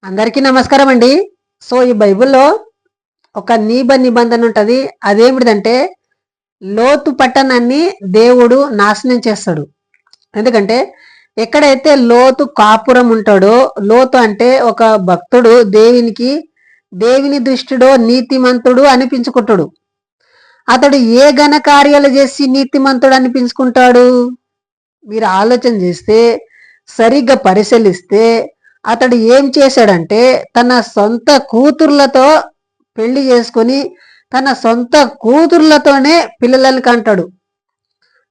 అందరికీ నమస్కారం అండి. సో ఈ బైబిల్లో ఒక నిబంధన ఉంటది. అదేమిటిదంటే లోతు పట్టణాన్ని దేవుడు నాశనం చేస్తాడు. ఎందుకంటే ఎక్కడైతే లోతు కాపురం ఉంటాడో, లోతు అంటే ఒక భక్తుడు దేవుని దృష్టిలో నీతిమంతుడు అనిపించుకుంటాడు. అతడు ఏ ఘన కార్యాలు చేసి నీతిమంతుడు అనిపించుకుంటాడు? మీరు ఆలోచన చేస్తే, సరిగ్గా పరిశీలిస్తే అతడు ఏం చేశాడంటే తన సొంత కూతుర్లతో పెళ్లి చేసుకొని తన సొంత కూతుర్లతోనే పిల్లలని కంటాడు.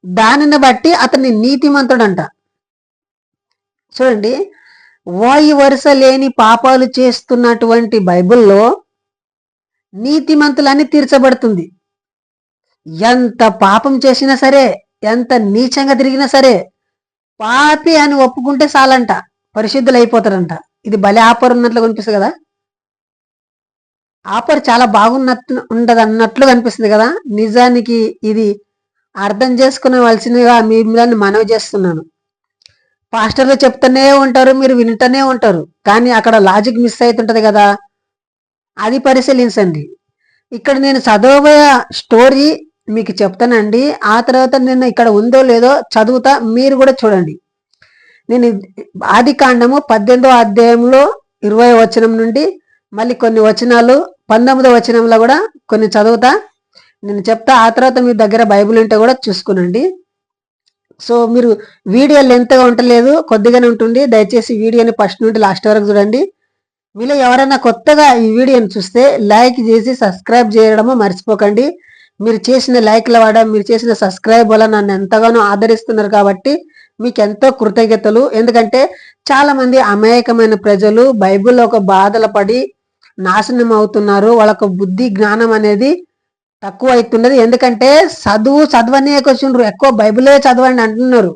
దానిని బట్టి అతన్ని నీతిమంతుడంట. చూడండి, వాయి వరుస లేని పాపాలు చేస్తున్నటువంటి బైబిల్లో నీతిమంతులని తీర్చబడుతుంది. ఎంత పాపం చేసినా సరే, ఎంత నీచంగా తిరిగినా సరే, పాపి అని ఒప్పుకుంటే చాలంట, పరిశుద్ధులు అయిపోతారంట. ఇది భలే ఆఫర్ ఉన్నట్లు కనిపిస్తుంది కదా. ఆఫర్ చాలా బాగున్నట్టు ఉండదు అన్నట్లు కనిపిస్తుంది కదా. నిజానికి ఇది అర్థం చేసుకునేవలసినగా మిమ్మల్ని మనవి చేస్తున్నాను. పాస్టర్లు చెప్తూనే ఉంటారు, మీరు వింటూనే ఉంటారు, కానీ అక్కడ లాజిక్ మిస్ అవుతుంటది కదా. అది పరిశీలించండి. ఇక్కడ నేను చదవబోయే స్టోరీ మీకు చెప్తానండి. ఆ తర్వాత నేను ఇక్కడ ఉందో లేదో చదువుతా, మీరు కూడా చూడండి. నేను ఆదికాండము 18వ అధ్యాయంలో 20వ వచనం నుండి మళ్ళీ కొన్ని వచనాలు 19వ వచనంలో కూడా కొన్ని చదువుతా, నేను చెప్తా. ఆ తర్వాత మీ దగ్గర బైబిల్ ఉంటే కూడా చూసుకునండి. సో మీరు వీడియో లెంత్గా ఉండలేదు, కొద్దిగానే ఉంటుంది. దయచేసి వీడియోని ఫస్ట్ నుండి లాస్ట్ వరకు చూడండి. మీలో ఎవరైనా కొత్తగా ఈ వీడియోని చూస్తే లైక్ చేసి సబ్స్క్రైబ్ చేయడము మర్చిపోకండి. మీరు చేసిన లైక్ల వల్ల, మీరు చేసిన సబ్స్క్రైబ్ వల్ల నన్ను ఎంతగానో ఆదరిస్తున్నారు కాబట్టి మీకు ఎంతో కృతజ్ఞతలు. ఎందుకంటే చాలా మంది అమాయకమైన ప్రజలు బైబిల్లో ఒక బాధలు పడి నాశనం అవుతున్నారు. వాళ్ళకు బుద్ధి జ్ఞానం అనేది తక్కువ అవుతున్నది. ఎందుకంటే చదవనే కూర్చుండ్రు, ఎక్కువ బైబిలే చదవండి అంటున్నారు.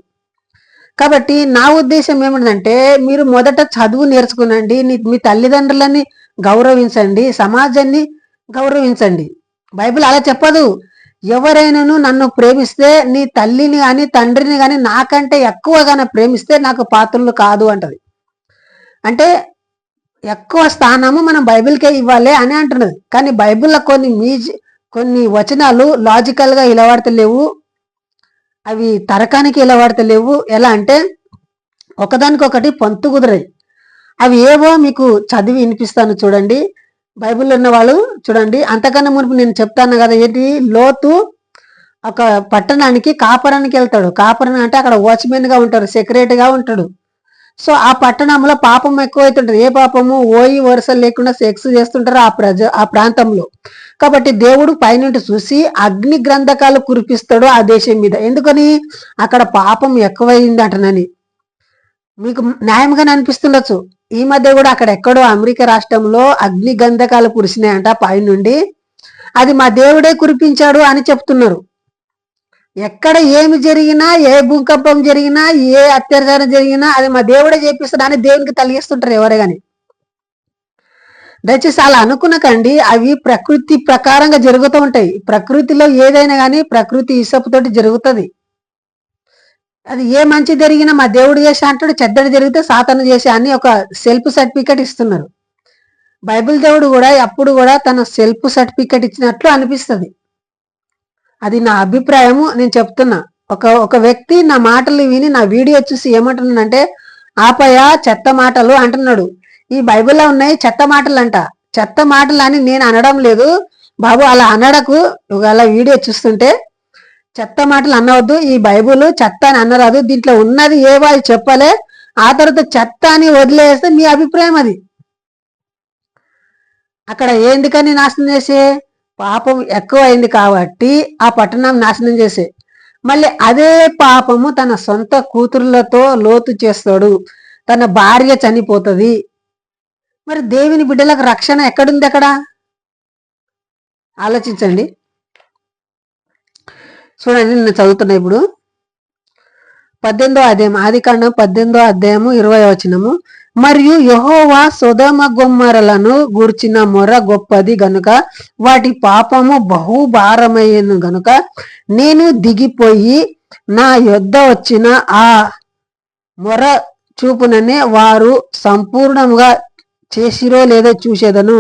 కాబట్టి నా ఉద్దేశం ఏమిటంటే, మీరు మొదట చదువు నేర్చుకునండి, మీ తల్లిదండ్రులని గౌరవించండి, సమాజాన్ని గౌరవించండి. బైబిల్ అలా చెప్పదు. ఎవరైనాను నన్ను ప్రేమిస్తే నీ తల్లిని కానీ తండ్రిని కానీ నాకంటే ఎక్కువగానే ప్రేమిస్తే నాకు పాత్రలు కాదు అంటది. అంటే ఎక్కువ స్థానము మనం బైబిల్కే ఇవ్వాలి అని అంటున్నది. కానీ బైబిల్లో కొన్ని వచనాలు లాజికల్గా ఇలవాడతలేవు, అవి తరకానికి ఇలవాడతలేవు. ఎలా అంటే ఒకదానికొకటి పొంతు కుదరాయి. అవి ఏవో మీకు చదివి వినిపిస్తాను చూడండి. బైబిల్లో ఉన్న వాళ్ళు చూడండి. అంతకన్నా మునుపు నేను చెప్తాను కదా, ఏంటి, లోతు ఒక పట్టణానికి కాపురానికి వెళ్తాడు. కాపురం అంటే అక్కడ వాచ్మెన్గా ఉంటాడు, సెక్రటరీగా ఉంటాడు. సో ఆ పట్టణంలో పాపం ఎక్కువైతుంటది. ఏ పాపము? ఓయి వరుస లేకుండా సెక్స్ చేస్తుంటారు ఆ ప్రాంతంలో. కాబట్టి దేవుడు పైనుండి చూసి అగ్ని గ్రంథకాలు కురిపిస్తాడు ఆ దేశం మీద. ఎందుకని? అక్కడ పాపం ఎక్కువైంది అంటనని. మీకు న్యాయంగానే అనిపిస్తుండొచ్చు. ఈ మధ్య కూడా అక్కడ ఎక్కడో అమెరికా రాష్ట్రంలో అగ్ని గంధకాలు కురిసినాయంట పైనుండి. అది మా దేవుడే కురిపించాడు అని చెప్తున్నారు. ఎక్కడ ఏమి జరిగినా, ఏ భూకంపం జరిగినా, ఏ అత్యాచారం జరిగినా అది మా దేవుడే చేపిస్తాడు అని దేవునికి తలిగిస్తుంటారు ఎవరే గాని. దయచేసి అలా అనుకునకండి. అవి ప్రకృతి ప్రకారంగా జరుగుతూ ఉంటాయి. ప్రకృతిలో ఏదైనా కానీ ప్రకృతి ఇసపుతోటి జరుగుతుంది. అది ఏ మంచి జరిగినా మా దేవుడు చేసి అంటాడు, చెడ్డడు జరిగితే సాతాను చేసి అని ఒక సెల్ఫ్ సర్టిఫికెట్ ఇస్తున్నారు. బైబిల్ దేవుడు కూడా అప్పుడు కూడా తన సెల్ఫ్ సర్టిఫికెట్ ఇచ్చినట్లు అనిపిస్తుంది. అది నా అభిప్రాయము, నేను చెప్తున్నా. ఒక వ్యక్తి నా మాటలు విని నా వీడియో చూసి ఏమంటున్నాడంటే, ఆపయ చెత్త మాటలు అంటున్నాడు. ఈ బైబిల్లో ఉన్నాయి చెత్త మాటలు అంట. చెత్త మాటలు అని నేను అనడం లేదు బాబు, అలా అనడకు. ఒకవేళ వీడియో చూస్తుంటే చెత్త మాటలు అనవద్దు. ఈ బైబుల్ చెత్త అని అనరాదు. దీంట్లో ఉన్నది ఏవో అది చెప్పలే, ఆ తర్వాత చెత్త అని వదిలేస్తే మీ అభిప్రాయం అది. అక్కడ ఎందుకని నాశనం చేసే? పాపం ఎక్కువ అయింది కాబట్టి ఆ పట్టణం నాశనం చేసే. మళ్ళీ అదే పాపము తన సొంత కూతురులతో లోతు చేస్తాడు. తన భార్య చనిపోతుంది. మరి దేవుని బిడ్డలకు రక్షణ ఎక్కడుంది? అక్కడ ఆలోచించండి. చూడండి, నేను చదువుతున్నా ఇప్పుడు 18వ అధ్యాయం, ఆదికాండం 18వ అధ్యాయము 20వ వచనము. మరియు యెహోవా సొదొమ గొమొర్రాలను గూర్చిన మొర గొప్పది గనుక వాటి పాపము బహుభారమైనది గనుక నేను దిగిపోయి నా యొద్ద వచ్చిన ఆ మొర చూపుననే వారు సంపూర్ణముగా చేసిరో లేదో చూసేదను,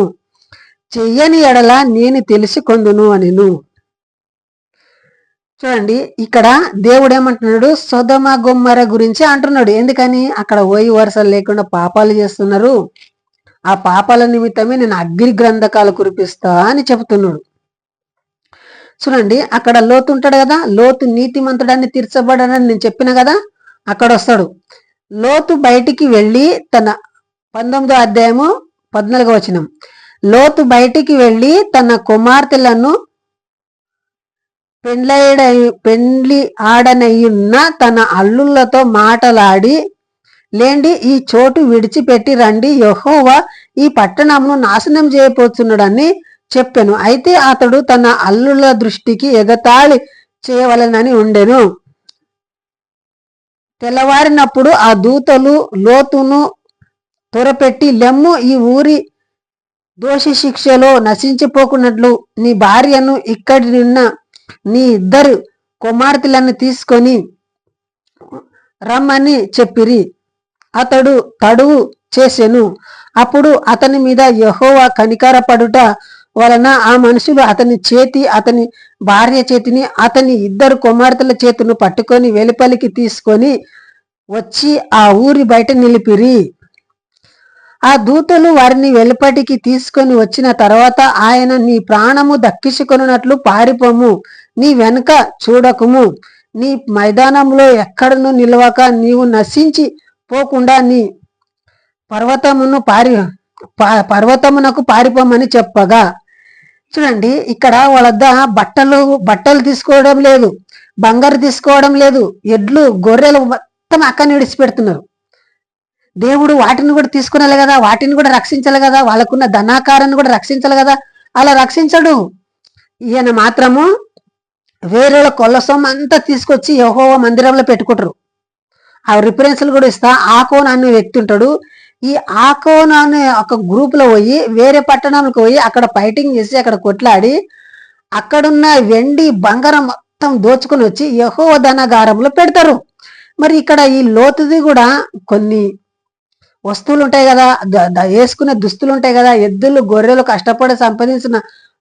చెయ్యని ఎడల నేను తెలుసుకొందును అనెను. చూడండి, ఇక్కడ దేవుడు ఏమంటున్నాడు, సొదొమ గొమొర్రా గురించి అంటున్నాడు. ఎందుకని? అక్కడ ఓయి వరుసలు లేకుండా పాపాలు చేస్తున్నారు, ఆ పాపాల నిమిత్తమే నేను అగ్ని గ్రంథకాలు కురిపిస్తా అని చెబుతున్నాడు. చూడండి, అక్కడ లోతు ఉంటాడు కదా, లోతు నీతిమంతుడాన్ని తీర్చబడనని నేను చెప్పిన కదా, అక్కడ వస్తాడు. లోతు బయటికి వెళ్ళి తన 19వ అధ్యాయము 14వ వచనం, లోతు బయటికి వెళ్ళి తన కుమార్తెలను పెండ్లి ఆడనయ్యున్న తన అల్లుళ్లతో మాటలాడి, లేండి ఈ చోటు విడిచిపెట్టి రండి, యెహోవా ఈ పట్టణమును నాశనం చేయబోతున్నాడని చెప్పెను. అయితే అతడు తన అల్లుల దృష్టికి ఎగతాళి చేయవలెనని ఉండెను. తెల్లవారినప్పుడు ఆ దూతలు లోతును త్వరపెట్టి, లెమ్ము, ఈ ఊరి దోషి శిక్షలో నశించిపోకున్నట్లు నీ భార్యను ఇక్కడి నిన్న నీ 2 కుమార్తెలను తీసుకొని రమ్మని చెప్పిరి. అతడు తడువు చేసెను. అప్పుడు అతని మీద యెహోవా కనికరపడుట వలన ఆ మనుషులు అతని భార్య చేతిని అతని 2 కుమార్తెల చేతును పట్టుకొని వెలుపలికి తీసుకొని వచ్చి ఆ ఊరి బయట నిలిపిరి. ఆ దూతలు వారిని వెలుపటికి తీసుకొని వచ్చిన తర్వాత ఆయన, నీ ప్రాణము దక్కించుకొనున్నట్లు పారిపోము, నీ వెనుక చూడకుము, నీ మైదానంలో ఎక్కడను నిలవక నీవు నశించి పోకుండా నీ పర్వతమునకు పారిపోమని చెప్పగా, చూడండి, ఇక్కడ వాళ్ళ బట్టలు తీసుకోవడం లేదు, బంగారు తీసుకోవడం లేదు, ఎడ్లు గొర్రెలు మొత్తం అక్కని విడిచిపెడుతున్నారు. దేవుడు వాటిని కూడా తీసుకునేలే కదా, వాటిని కూడా రక్షించాలి కదా, వాళ్ళకున్న ధనాకారాన్ని కూడా రక్షించాలి కదా. అలా రక్షించడు. ఈయన మాత్రము వేరేళ్ళ కొల్లసం అంతా తీసుకొచ్చి యెహోవా మందిరంలో పెట్టుకుంటారు. ఆ రిఫరెన్స్లు కూడా ఇస్తా. ఆకోన్ అనే వ్యక్తి ఉంటాడు. ఈ ఆకోన్ అనే ఒక గ్రూప్ లో పోయి వేరే పట్టణంలోకి పోయి అక్కడ ఫైటింగ్ చేసి అక్కడ కొట్లాడి అక్కడున్న వెండి బంగారం మొత్తం దోచుకుని వచ్చి యెహోవా ధనాగారంలో పెడతారు. మరి ఇక్కడ ఈ లోతుది కూడా కొన్ని వస్తువులు ఉంటాయి కదా, వేసుకునే దుస్తులు ఉంటాయి కదా, ఎద్దులు గొర్రెలు కష్టపడి సంపాదించిన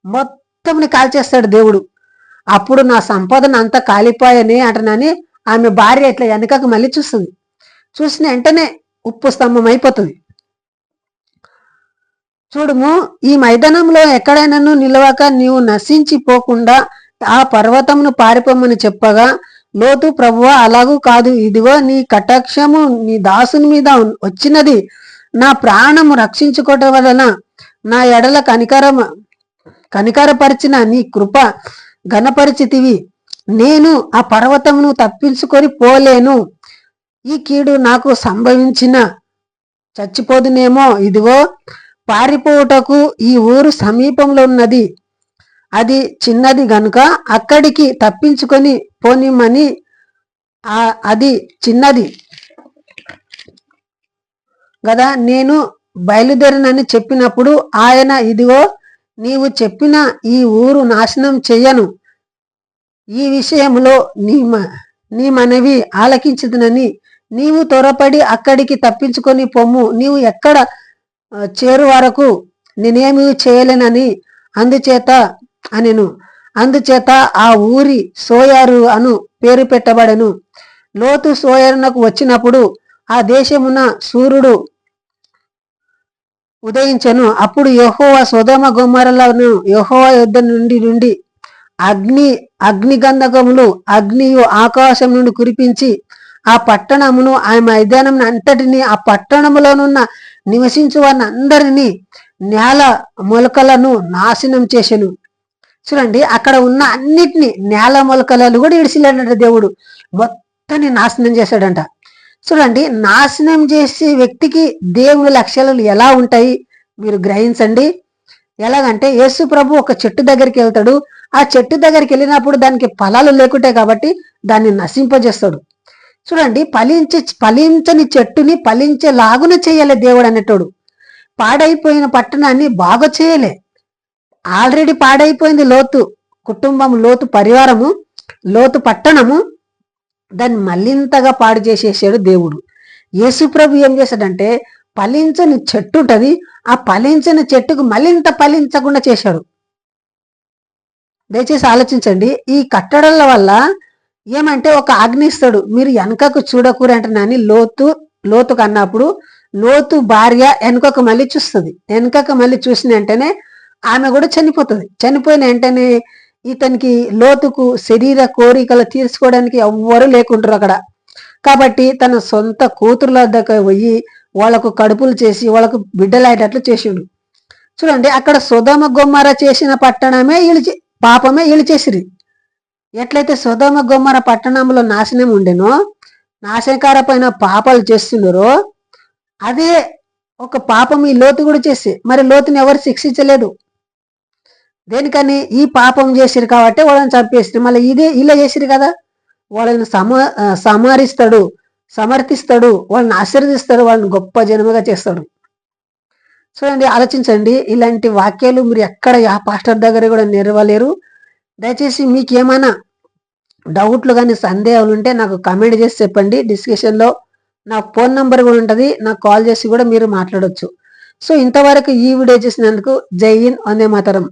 మొత్తంని కాల్చేస్తాడు దేవుడు. అప్పుడు నా సంపాదన అంతా కాలిపోయని అంటనని ఆమె భార్య ఇట్లా వెనకకు మళ్ళీ చూస్తుంది. చూసిన వెంటనే ఉప్పు స్తంభం అయిపోతుంది. చూడుము, ఈ మైదానంలో ఎక్కడైనాను నిలవక నీవు నశించిపోకుండా ఆ పర్వతమును పారిపోమని చెప్పగా, లోతు, ప్రభువా అలాగూ కాదు, ఇదిగో నీ కటాక్షము నీ దాసుని మీద వచ్చినది, నా ప్రాణము రక్షించుకోవటం వలన నా ఎడల కనికరపరిచిన నీ కృప ఘనపరిచితివి. నేను ఆ పర్వతమును తప్పించుకొని పోలేను. ఈ కీడు నాకు సంభవించిన చచ్చిపోదునేమో. ఇదిగో పారిపోవుటకు ఈ ఊరు సమీపంలో ఉన్నది, అది చిన్నది గనుక అక్కడికి తప్పించుకొని పోనిమ్మని. అది చిన్నది కదా, నేను బయలుదేరనని చెప్పినప్పుడు ఆయన, ఇదిగో నీవు చెప్పిన ఈ ఊరు నాశనం చెయ్యను, ఈ విషయంలో నీ మనవి ఆలకించుదునని నీవు త్వరపడి అక్కడికి తప్పించుకొని పొమ్ము, నీవు ఎక్కడ చేరు వరకు నేనేమి చేయలేనని అందుచేత ఆ ఊరి సోయారు అను పేరు పెట్టబడెను. లోతు సోయరునకు వచ్చినప్పుడు ఆ దేశమున సూర్యుడు ఉదయించెను. అప్పుడు యెహోవా సొదొమ గొమొర్రాలను యెహోవా యొద్ద నుండి అగ్నిగంధకములు అగ్నియు ఆకాశం నుండి కురిపించి ఆ పట్టణమును ఆ మైదానం అంతటిని ఆ పట్టణములోనున్న నివసించు వారిని అందరినీ నేల మొలకలను నాశనం చేసెను. చూడండి, అక్కడ ఉన్న అన్నిటినీ నేల మొలకలను కూడా ఇడిసిలేడంట దేవుడు, మొత్తాన్ని నాశనం చేశాడంట. చూడండి, నాశనం చేసే వ్యక్తికి దేవుని లక్ష్యాలు ఎలా ఉంటాయి మీరు గ్రహించండి. ఎలాగంటే యేసు ప్రభు ఒక చెట్టు దగ్గరికి వెళ్తాడు. ఆ చెట్టు దగ్గరికి వెళ్ళినప్పుడు దానికి ఫలాలు లేకుంటాయి కాబట్టి దాన్ని నశింపజేస్తాడు. చూడండి, ఫలించని చెట్టుని ఫలించేలాగున చేయలే దేవుడు అనేటోడు. పాడైపోయిన పట్టణాన్ని బాగా చేయలే. ఆల్రెడీ పాడైపోయింది లోతు కుటుంబం, లోతు పరివారము, లోతు పట్టణము. దాన్ని మళ్ళింతగా పాడు చేసేసాడు దేవుడు. యేసు ప్రభు ఏం చేశాడంటే ఫలించని చెట్టు ఉంటది, ఆ ఫలించని చెట్టుకు మరింత ఫలించకుండా చేశాడు. దయచేసి ఆలోచించండి. ఈ కట్టడాల వల్ల ఏమంటే ఒక ఆజ్ఞ ఇస్తాడు, మీరు వెనకకు చూడకూరు అంటున్నాని లోతుకు అన్నప్పుడు లోతు భార్య వెనుకకు మళ్ళీ చూస్తుంది. వెనుకకు మళ్ళీ చూసిన వెంటనే ఆమె కూడా చనిపోతుంది. చనిపోయిన వెంటనే ఇతనికి లోతుకు శరీర కోరికలు తీర్చుకోవడానికి ఎవ్వరూ లేకుంటారు అక్కడ. కాబట్టి తన సొంత కూతుర్ల దగ్గర పోయి వాళ్ళకు కడుపులు చేసి వాళ్ళకు బిడ్డలయ్యేటట్లు చేసిండు. చూడండి, అక్కడ సొదొమ గొమొర్రా చేసిన పట్టణమే పాపమే వీళ్ళు చేసిరి. ఎట్లయితే సొదొమ గొమొర్రా పట్టణంలో నాశనం ఉండెనో, నాశనకారమైన పాపాలు చేస్తున్నారో, అదే ఒక పాపం ఈ లోతు కూడా చేసి, మరి లోతుని ఎవరు శిక్షించలేదు. దేనికని? ఈ పాపం చేసిరు కాబట్టి వాళ్ళని చంపేసిరు. మళ్ళీ ఇలా చేసిరు కదా, వాళ్ళని సమర్థిస్తాడు, వాళ్ళని ఆశీర్వదిస్తాడు, వాళ్ళని గొప్ప జనముగా చేస్తాడు. చూడండి, ఆలోచించండి. ఇలాంటి వాక్యాలు మీరు ఎక్కడ ఆ పాస్టర్ దగ్గర కూడా నెరవలేరు. దయచేసి మీకు ఏమైనా డౌట్లు కానీ సందేహాలు ఉంటే నాకు కామెంట్ చేసి చెప్పండి. డిస్కషన్లో నా ఫోన్ నంబర్ కూడా ఉంటుంది, నాకు కాల్ చేసి కూడా మీరు మాట్లాడవచ్చు. సో ఇంతవరకు ఈ వీడియో చేసినందుకు జై హింద్, వందే మాతరం.